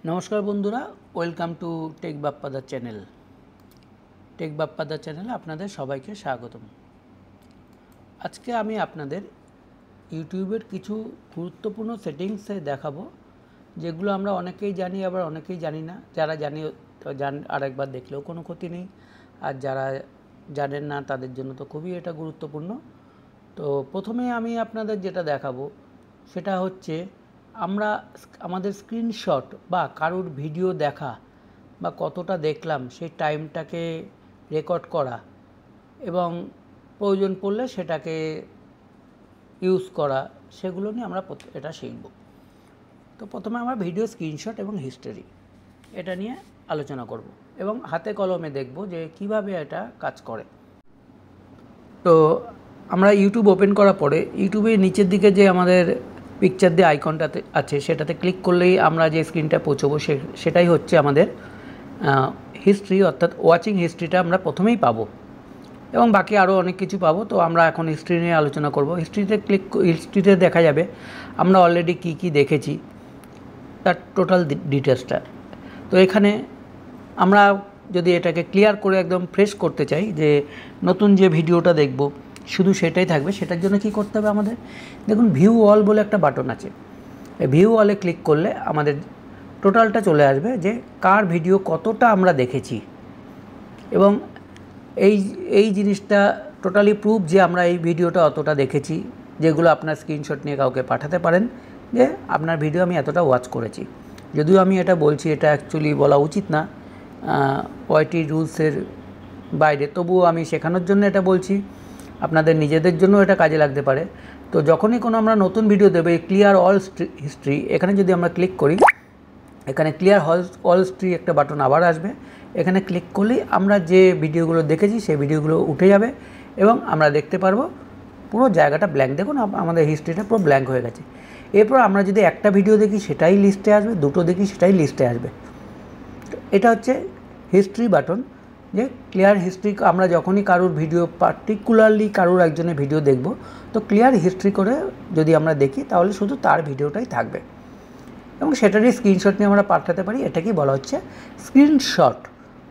नमस्कार बंधुरा welcome to tech Bappada channel. Tech Bappada चैनेले आपनादेर सबाइके स्वागतम। आज के आमी आपनादेर यूट्यूबेर किछु गुरुत्वपूर्ण सेटिंग्स देखाबो जेगुलो आमरा अनेकेई जानी आबार अनेकेई जानी ना। जारा जानी आरेकबार देखलेও कोनो क्षति नेই, আর যারা জানেন না তাদের জন্য তো খুবই এটা গুরুত্বপূর্ণ। তো প্রথমে আমি আপনাদের যেটা দেখাবো সেটা হচ্ছে আমরা আমাদের স্ক্রিনশট বা কারুর ভিডিও দেখা বা কতটা দেখলাম সেই টাইমটাকে রেকর্ড করা এবং প্রয়োজন পড়লে সেটাকে ইউজ করা, সেগুলো নিয়ে আমরা এটা শিখব। তো প্রথমে আমরা ভিডিও স্ক্রিনশট এবং হিস্টোরি এটা নিয়ে আলোচনা করব এবং হাতে কলমে দেখব যে কিভাবে এটা কাজ করে। তো আমরা ইউটিউব ওপেন করার পরে ইউটিউবের নিচের দিকে যে আমাদের পিকচার দিয়ে আইকনটাতে আছে সেটাতে ক্লিক করলেই আমরা যে স্ক্রিনটা পৌঁছবো সেটাই হচ্ছে আমাদের হিস্ট্রি, অর্থাৎ ওয়াচিং হিস্ট্রিটা আমরা প্রথমেই পাবো এবং বাকি আরও অনেক কিছু পাবো। তো আমরা এখন হিস্ট্রি নিয়ে আলোচনা করব। হিস্ট্রিতে দেখা যাবে আমরা অলরেডি কি দেখেছি তার টোটাল ডিটেলসটা। তো এখানে আমরা যদি এটাকে ক্লিয়ার করে একদম ফ্রেশ করতে চাই যে নতুন যে ভিডিওটা দেখব শুধু সেটাই থাকবে, সেটার জন্য কি করতে হবে আমাদের, দেখুন ভিউ অল বলে একটা বাটন আছে। এই ভিউ অলে ক্লিক করলে আমাদের টোটালটা চলে আসবে যে কার ভিডিও কতটা আমরা দেখেছি এবং এই জিনিসটা টোটালি প্রুফ যে আমরা এই ভিডিওটা অতটা দেখেছি, যেগুলো আপনার স্ক্রিনশট নিয়ে কাউকে পাঠাতে পারেন যে আপনার ভিডিও আমি এতটা ওয়াচ করেছি। যদিও আমি এটা বলছি, এটা অ্যাকচুয়ালি বলা উচিত না ওয়াইটি রুলসের বাইরে, তবুও আমি শেখানোর জন্য এটা বলছি, আপনাদের নিজেদের জন্য এটা কাজে লাগতে পারে। তো যখনই কোনো আমরা নতুন ভিডিও দেবে ক্লিয়ার অল হিস্ট্রি, এখানে যদি আমরা ক্লিক করি এখানে ক্লিয়ার অল হিস্ট্রি একটা বাটন আবার আসবে। এখানে ক্লিক করলেই আমরা যে ভিডিওগুলো দেখেছি সেই ভিডিওগুলো উঠে যাবে এবং আমরা দেখতে পারবো পুরো জায়গাটা ব্ল্যাঙ্ক। দেখুন আমাদের হিস্ট্রিটা পুরো ব্ল্যাঙ্ক হয়ে গেছে। এরপর আমরা যদি একটা ভিডিও দেখি সেটাই লিস্টে আসবে, দুটো দেখি সেটাই লিস্টে আসবে। এটা হচ্ছে হিস্ট্রি বাটন, যে ক্লিয়ার হিস্ট্রি। আমরা যখনই কারুর ভিডিও পার্টিকুলারলি কারুর একজনের ভিডিও দেখব তো ক্লিয়ার হিস্ট্রি করে যদি আমরা দেখি তাহলে শুধু তার ভিডিওটাই থাকবে এবং সেটারই স্ক্রিনশট নিয়ে আমরা পাঠাতে পারি। এটাকেই বলা হচ্ছে স্ক্রিনশট।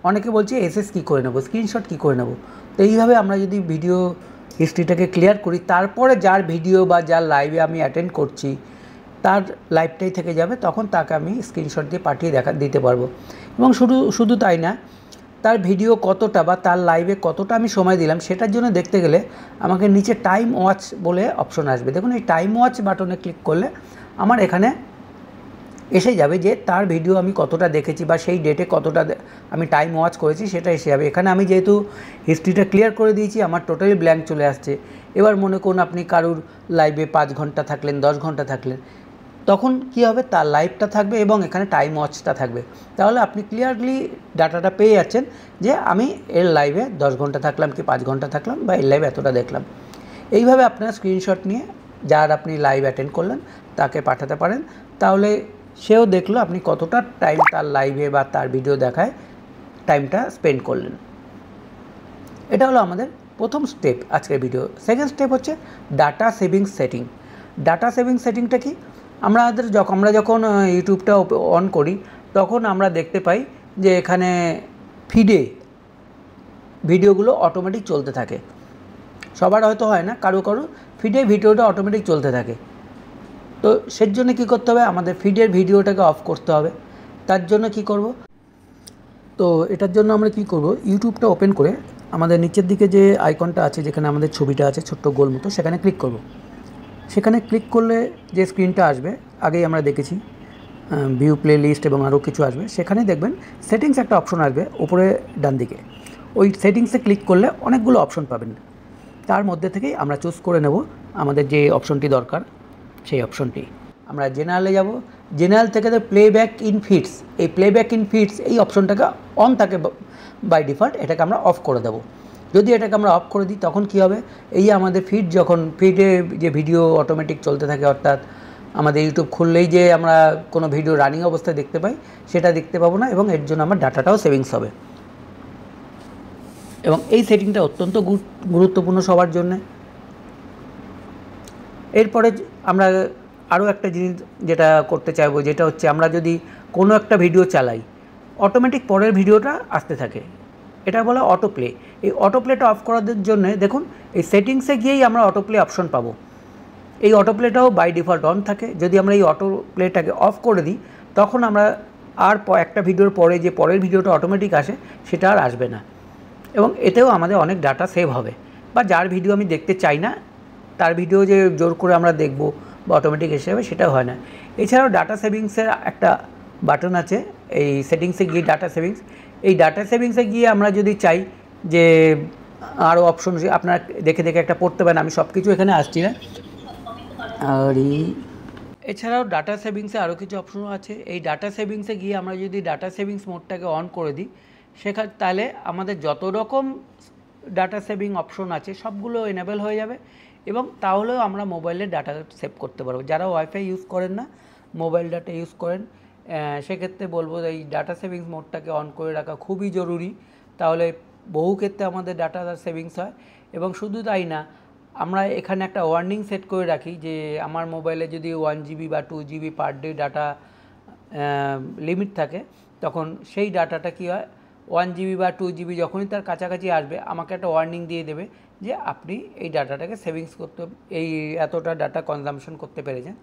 অনেকে বলছে এসএস কী করে নেব, স্ক্রিনশট কী করে নেব। তো এইভাবে আমরা যদি ভিডিও হিস্ট্রিটাকে ক্লিয়ার করি তারপরে যার ভিডিও বা যার লাইভে আমি অ্যাটেন্ড করছি তার লাইভটাই থেকে যাবে, তখন তাকে আমি স্ক্রিনশট দিয়ে পাঠিয়ে দিতে পারবো। এবং শুধু তাই না, তার ভিডিও কতটা বা তার লাইভে কতটা আমি সময় দিলাম সেটার জন্য দেখতে গেলে আমাকে নিচে টাইম ওয়াচ বলে অপশন আসবে। দেখুন এই টাইম ওয়াচ বাটনে ক্লিক করলে আমার এখানে এসে যাবে যে তার ভিডিও আমি কতটা দেখেছি বা সেই ডেটে কতটা আমি টাইম ওয়াচ করেছি সেটা এসে যাবে। এখানে আমি যেহেতু হিস্ট্রিটা ক্লিয়ার করে দিয়েছি আমার টোটালি ব্ল্যাঙ্ক চলে আসছে। এবার মনে করুন আপনি কারুর লাইভে 5 ঘন্টা থাকলেন, 10 ঘন্টা থাকলেন, তখন কী হবে তার লাইভটা থাকবে এবং এখানে টাইম ওয়াচটা থাকবে। তাহলে আপনি ক্লিয়ারলি ডাটাটা পেয়ে যাচ্ছেন যে আমি এর লাইভে 10 ঘন্টা থাকলাম কি 5 ঘন্টা থাকলাম বা এর লাইভে এতটা দেখলাম। এইভাবে আপনার স্ক্রিনশট নিয়ে যার আপনি লাইভ অ্যাটেন্ড করলেন তাকে পাঠাতে পারেন, তাহলে সেও দেখলো আপনি কতটা টাইম তার লাইভে বা তার ভিডিও দেখায় টাইমটা স্পেন্ড করলেন। এটা হলো আমাদের প্রথম স্টেপ আজকের ভিডিও। সেকেন্ড স্টেপ হচ্ছে data saving setting. Data saving সেটিংটা কি, আমরা যখন ইউটিউবটা অন করি তখন আমরা দেখতে পাই যে এখানে ফিডে ভিডিওগুলো অটোমেটিক চলতে থাকে। সবার হয়তো হয় না, কারো ফিডে ভিডিওটা অটোমেটিক চলতে থাকে। তো সের জন্য কী করতে হবে, আমাদের ফিডের ভিডিওটাকে অফ করতে হবে। তার জন্য কি করব, তো এটার জন্য আমরা কি করব, ইউটিউবটা ওপেন করে আমাদের নিচের দিকে যে আইকনটা আছে যেখানে আমাদের ছবিটা আছে ছোট্ট গোল মতো, সেখানে ক্লিক করব। সেখানে ক্লিক করলে যে স্ক্রিনটা আসবে আগেই আমরা দেখেছি, ভিউ প্লে লিস্ট এবং আরও কিছু আসবে। সেখানে দেখবেন সেটিংস একটা অপশন আসবে উপরে ডান দিকে। ওই সেটিংসে ক্লিক করলে অনেকগুলো অপশন পাবেন, তার মধ্যে থেকেই আমরা চুজ করে নেব আমাদের যে অপশনটি দরকার সেই অপশনটি। আমরা জেনারেলে যাব, জেনারেল থেকে প্লেব্যাক ইন ফিডস, এই প্লেব্যাক ইন ফিডস এই অপশনটাকে অন থাকে বাই ডিফল্ট, এটাকে আমরা অফ করে দেবো। যদি এটাকে আমরা অফ করে দিই তখন কি হবে, এই আমাদের যখন ফিডে যে ভিডিও অটোমেটিক চলতে থাকে, অর্থাৎ আমাদের ইউটিউব খুললেই যে আমরা কোনো ভিডিও রানিং অবস্থায় দেখতে পাই সেটা দেখতে পাবো না এবং এর জন্য আমার ডাটাটাও সেভিংস হবে। এবং এই সেটিংটা অত্যন্ত গুরুত্বপূর্ণ সবার জন্য। এরপরে আমরা আরও একটা জিনিস যেটা করতে চাইবো, যেটা হচ্ছে আমরা যদি কোনো একটা ভিডিও চালাই, অটোমেটিক পরের ভিডিওটা আসতে থাকে, এটা বলা অটো প্লে। এই অটো প্লেটা অফ করার জন্য দেখুন এই সেটিংসে গিয়েই আমরা অটো প্লে অপশন পাবো। এই অটো প্লেটাও বাই ডিফল্ট অন থাকে। যদি আমরা এই অটো প্লেটাকে অফ করে দিই, তখন আমরা আর একটা ভিডিওর পরে যে পরের ভিডিওটা অটোমেটিক আসে সেটা আর আসবে না, এবং এতেও আমাদের অনেক ডাটা সেভ হবে। বা যার ভিডিও আমি দেখতে চাই না তার ভিডিও যে জোর করে আমরা দেখব বা অটোমেটিক এসে যাবে, সেটাও হয় না। এছাড়াও ডাটা সেভিংসের একটা বাটন আছে, এই সেটিংসে গিয়ে ডাটা সেভিংস, এই ডাটা সেভিংসে গিয়ে আমরা যদি চাই যে আরও অপশন আপনারা দেখে দেখে একটা পড়তে পারেন, আমি সব কিছু এখানে আসছি না। আর এছাড়াও ডাটা সেভিংসে আরও কিছু অপশন আছে। এই ডাটা সেভিংসে গিয়ে আমরা যদি ডাটা সেভিংস মোডটাকে অন করে দিই, সেখানে তাহলে আমাদের যত রকম ডাটা সেভিং অপশন আছে সবগুলো এনেবেল হয়ে যাবে, এবং তাহলেও আমরা মোবাইলের ডাটা সেভ করতে পারবো। যারা ওয়াইফাই ইউজ করেন না, মোবাইল ডাটা ইউজ করেন, সেক্ষেত্রে বলবো এই ডাটা সেভিংস মোডটাকে অন করে রাখা খুবই জরুরি। তাহলে বহু ক্ষেত্রে আমাদের ডাটা সেভিংস হয়। এবং শুধু তাই না, আমরা এখানে একটা ওয়ার্নিং সেট করে রাখি যে আমার মোবাইলে যদি 1 GB বা 2 GB per day data limit থাকে, তখন সেই ডাটাটা কী হয়, 1 GB বা 2 GB যখনই তার কাছাকাছি আসবে আমাকে একটা ওয়ার্নিং দিয়ে দেবে যে আপনি এই ডাটাটাকে সেভিংস করতে, এই এতটা ডাটা কনজামশন করতে পেরেছেন।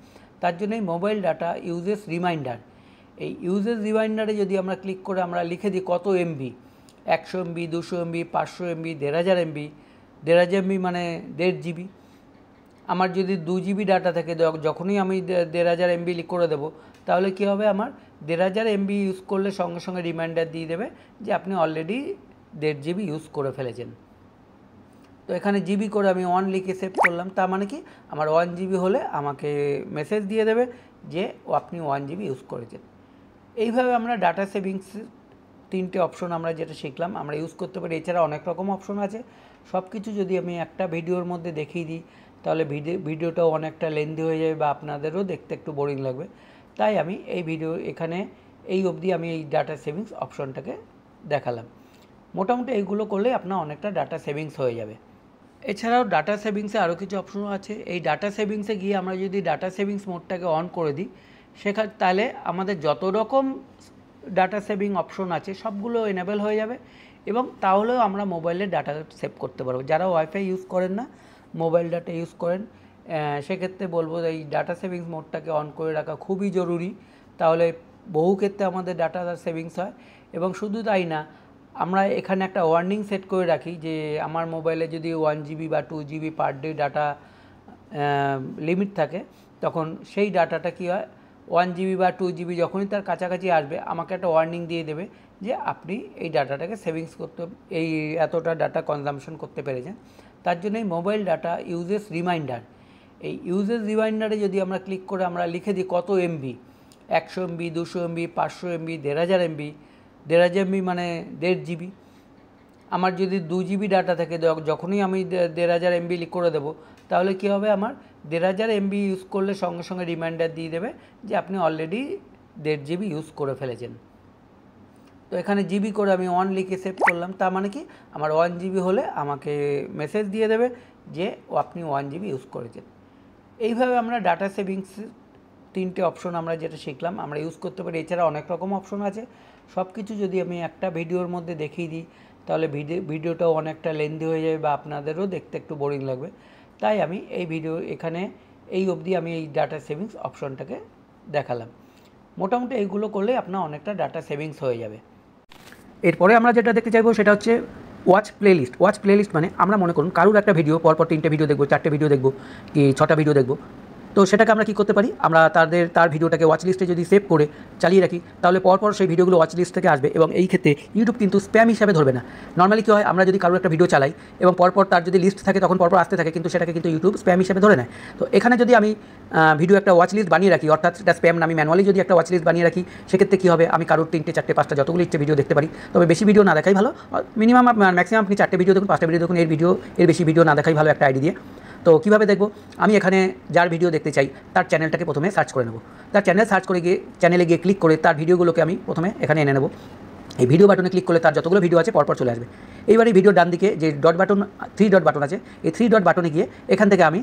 তার জন্য এই মোবাইল ডাটা ইউজেস রিমাইন্ডার, এই ইউজেস রিমাইন্ডারে যদি আমরা ক্লিক করে আমরা লিখে দিই কত MB, 100 MB, 200 MB, 500 MB, 1500 MB, 1500 MB মানে 1.5 GB। আমার যদি 2 GB ডাটা থাকে, যখনই আমি 1500 MB করে দেবো, তাহলে কী হবে, আমার 1500 MB ইউজ করলে সঙ্গে সঙ্গে রিমাইন্ডার দিয়ে দেবে যে আপনি অলরেডি 1.5 GB ইউজ করে ফেলেছেন। তো এখানে জিবি করে আমি 1 লিখে সেভ করলাম, তার মানে কি আমার 1 GB হলে আমাকে মেসেজ দিয়ে দেবে যে আপনি 1 GB ইউজ করেছেন। এইভাবে আমরা ডাটা সেভিংস 3টে অপশন আমরা যেটা শিখলাম আমরা ইউজ করতে পারি। এছাড়া অনেক রকম অপশন আছে, সব কিছু যদি আমি একটা ভিডিওর মধ্যে দেখিয়ে দিই তাহলে ভিডিওটাও অনেকটা লেন্দি হয়ে যাবে বা আপনাদেরও দেখতে একটু বোরিং লাগবে। তাই আমি এই ভিডিও এখানে এই অবধি আমি এই ডাটা সেভিংস অপশনটাকে দেখালাম। মোটামুটি এইগুলো করলে আপনার অনেকটা ডাটা সেভিংস হয়ে যাবে। এছাড়াও ডাটা সেভিংসে আরও কিছু অপশনও আছে। এই ডাটা সেভিংসে গিয়ে আমরা যদি ডাটা সেভিংস মোডটাকে অন করে দিই, সেখানে তাহলে আমাদের যত রকম ডাটা সেভিং অপশন আছে সবগুলো এনেবেল হয়ে যাবে, এবং তাহলেও আমরা মোবাইলের ডাটা সেভ করতে পারবো। যারা ওয়াইফাই ইউজ করেন না, মোবাইল ডাটা ইউজ করেন, সেক্ষেত্রে বলবো এই ডাটা সেভিংস মোডটাকে অন করে রাখা খুবই জরুরি। তাহলে বহু ক্ষেত্রে আমাদের ডাটা সেভিংস হয়। এবং শুধু তাই না, আমরা এখানে একটা ওয়ার্নিং সেট করে রাখি যে আমার মোবাইলে যদি 1 GB বা 2 GB per day data limit থাকে, তখন সেই ডাটাটা কী হয়, 1 GB বা 2 GB যখনই তার কাছাকাছি আসবে আমাকে একটা ওয়ার্নিং দিয়ে দেবে যে আপনি এই ডাটাটাকে সেভিংস করতে, এই এতটা ডাটা কনজামশন করতে পেরেছেন। তার জন্য এই মোবাইল ডাটা ইউজেস রিমাইন্ডার, এই ইউজেস রিমাইন্ডারে যদি আমরা ক্লিক করে আমরা লিখে দিই কত MB, 100 MB, 200 MB, 500 MB, 1500 MB, 1500 MB মানে 1.5 GB। আমার যদি 2 GB ডাটা থাকে, যখনই আমি 1500 MB করে দেবো, তাহলে কী হবে, আমার 1500 MB ইউজ করলে সঙ্গে সঙ্গে রিমাইন্ডার দিয়ে দেবে যে আপনি অলরেডি 1.5 GB ইউজ করে ফেলেছেন। তো এখানে জিবি করে আমি 1 লিখে সেভ করলাম, তার মানে কি আমার 1 GB হলে আমাকে মেসেজ দিয়ে দেবে যে আপনি 1 GB ইউজ করেছেন। এইভাবে আমরা ডাটা সেভিংস 3টে অপশন আমরা যেটা শিখলাম আমরা ইউজ করতে পারি। এছাড়া অনেক রকম অপশন আছে, সব কিছু যদি আমি একটা ভিডিওর মধ্যে দেখিয়ে দিই তাহলে ভিডিওটাও অনেকটা লেন্দি হয়ে যাবে বা আপনাদেরও দেখতে একটু বোরিং লাগবে। তাই আমি এই ভিডিও এখানে এই অবধি আমি এই ডাটা সেভিংস অপশনটাকে দেখালাম। মোটামুটি এইগুলো করলে আপনার অনেকটা ডাটা সেভিংস হয়ে যাবে। এরপরে আমরা যেটা দেখতে চাইবো সেটা হচ্ছে ওয়াচ প্লেলিস্ট। ওয়াচ প্লেলিস্ট মানে আমরা মনে করুন কারুর একটা ভিডিও পরপর 3টে ভিডিও দেখবো, 4টে ভিডিও দেখবো, কি 6টা ভিডিও দেখবো, তো সেটাকে আমরা কী করতে পারি, আমরা তার ভিডিওটাকে ওয়াচ লিস্টে যদি সেভ করে চালিয়ে রাখি তাহলে পরপর সেই ভিডিওগুলো ওয়াচ লিস্ট থেকে আসবে, এবং এই ক্ষেত্রে ইউটিউব কিন্তু স্প্যাম হিসাবে ধরবে না। নর্মালি কী হয়, আমরা যদি কারোর একটা ভিডিও চালাই এবং পরপর তার যদি লিস্ট থাকে তখন পরপর আসতে থাকে, কিন্তু সেটাকে কিন্তু ইউটিউব স্প্যাম হিসাবে ধরে নেয়। তো এখানে যদি আমি ভিডিও একটা ওয়াচ লিস্ট বানিয়ে রাখি, অর্থাৎ সেটা স্প্যাম না, আমি ম্যানুয়ালি যদি একটা ওয়াচ লিস্ট বানিয়ে রাখি, সেক্ষেত্রে কী হবে, আমি কারোর 3টে 4টে 5টা যতগুলো ইচ্ছে ভিডিও দেখতে পারি। তবে বেশি ভিডিও না দেখাই ভালো, মিনিমাম ম্যাক্সিমাম আপনি 4টে ভিডিও দেখুন, 5টা ভিডিও দেখুন, এর বেশি ভিডিও না দেখাই ভালো একটা আইডি দিয়ে। তো কীভাবে দেখবো, আমি এখানে যার ভিডিও দেখতে চাই তার চ্যানেলটাকে প্রথমে সার্চ করে নেব। তার চ্যানেল সার্চ করে গিয়ে চ্যানেলে গিয়ে ক্লিক করে তার ভিডিওগুলোকে আমি প্রথমে এখানে এনে নেব। এই ভিডিও বাটনে ক্লিক করলে তার যতগুলো ভিডিও আছে পরপর চলে আসবে। এইবার এই ভিডিও ডান দিকে যে 3 ডট বাটন আছে, এই 3 ডট বাটনে গিয়ে এখান থেকে আমি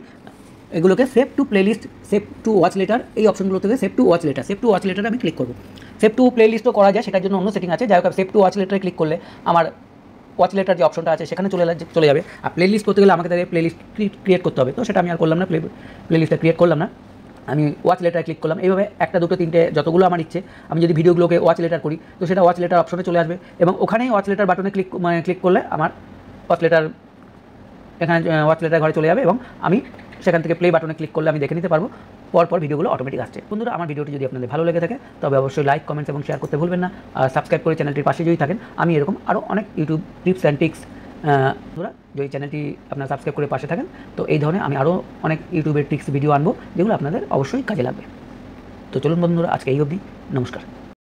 এগুলোকে save to playlist, save to watch later, এই অপশনগুলো থেকে save to watch later, save to watch লেটারে আমি ক্লিক করবো। সেভ টু প্লেলিস্টও করা যায়, সেটার জন্য অন্য সেটিং আছে। যাই হোক, সেভ টু ওয়াচ লেটারে ক্লিক করলে আমার ওয়াচ লেটার যে অপশনটা আছে সেখানে চলে যাবে। আর প্লেলিস্ট করতে গেলে আমাকে তাদের প্লেলিস্ট ক্রিয়েট করতে হবে, তো সেটা আমি আর করলাম না, প্লেলিস্টটা ক্রিয়েট করলাম না, আমি ওয়াচ লেটারে ক্লিক করলাম। এইভাবে একটা দুটো তিনটে যতগুলো আমার ইচ্ছে, আমি যদি ভিডিওগুলোকে ওয়াচ লেটার করি তো সেটা ওয়াচ লেটার অপশনে চলে আসবে, এবং ওখানেই ওয়াচ লেটার বাটনে ক্লিক করলে আমার ওয়াচ লেটার, এখানে ওয়াচ লেটার ঘরে চলে যাবে, এবং আমি সেখান থেকে প্লে বাটনে ক্লিক করলে আমি দেখে নিতে পারবো পরপর ভিডিওগুলো অটোমেটিক আসছে। বন্ধুরা, আমার ভিডিওটি যদি আপনাদের ভালো লেগে থাকে তবে অবশ্যই লাইক, কমেন্টস এবং শেয়ার করতে ভুলবেন না। আর সাবস্ক্রাইব করে চ্যানেলটির পাশে যদি থাকেন, আমি এরকম আরও অনেক ইউটিউব টিপস অ্যান্ড টিক্স, বন্ধুরা যদি চ্যানেলটি আপনারা সাবস্ক্রাইব করে পাশে থাকেন তো এই ধরনের আমি আরও অনেক ইউটিউবের টিক্স ভিডিও আনবো যেগুলো আপনাদের অবশ্যই কাজে লাগবে। তো চলুন বন্ধুরা, আজকে এই অবধি, নমস্কার।